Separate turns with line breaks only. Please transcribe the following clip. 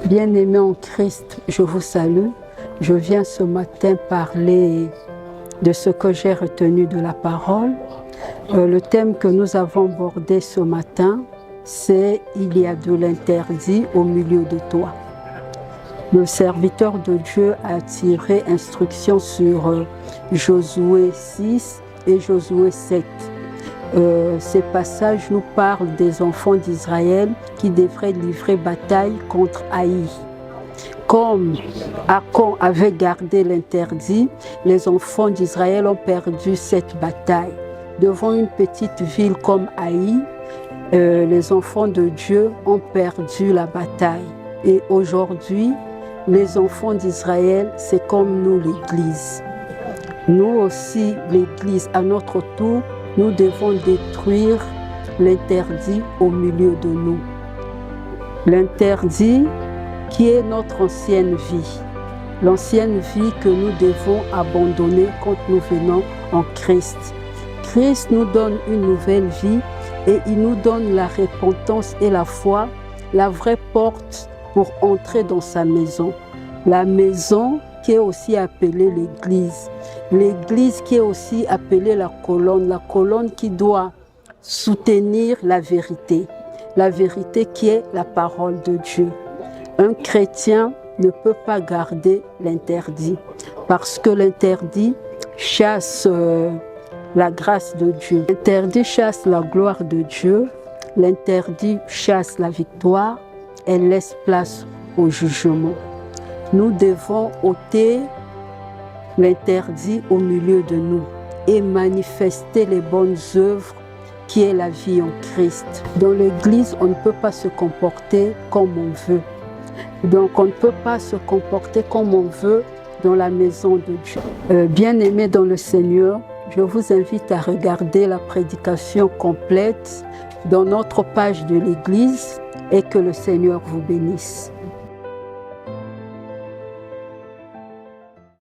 Bien-aimés en Christ, je vous salue. Je viens ce matin parler de ce que j'ai retenu de la parole. Le thème que nous avons abordé ce matin, c'est « Il y a de l'interdit au milieu de toi ». Le serviteur de Dieu a tiré instruction sur Josué 6 et Josué 7. Ces passages nous parlent des enfants d'Israël qui devraient livrer bataille contre Haï. Comme Acon avait gardé l'interdit, les enfants d'Israël ont perdu cette bataille. Devant une petite ville comme Haï, les enfants de Dieu ont perdu la bataille. Et aujourd'hui, les enfants d'Israël, c'est comme nous, l'Église. Nous aussi, l'Église, à notre tour, nous devons détruire l'interdit au milieu de nous. L'interdit qui est notre ancienne vie. L'ancienne vie que nous devons abandonner quand nous venons en Christ. Christ nous donne une nouvelle vie et il nous donne la repentance et la foi, la vraie porte pour entrer dans sa maison. La maison qui est aussi appelée l'Église. L'Église qui est aussi appelée la colonne qui doit soutenir la vérité qui est la parole de Dieu. Un chrétien ne peut pas garder l'interdit parce que l'interdit chasse la grâce de Dieu. L'interdit chasse la gloire de Dieu, l'interdit chasse la victoire, elle laisse place au jugement. Nous devons ôter l'interdit au milieu de nous et manifester les bonnes œuvres qui est la vie en Christ. Dans l'Église, on ne peut pas se comporter comme on veut. Donc, on ne peut pas se comporter comme on veut dans la maison de Dieu. Bien-aimés dans le Seigneur, je vous invite à regarder la prédication complète dans notre page de l'Église et que le Seigneur vous bénisse.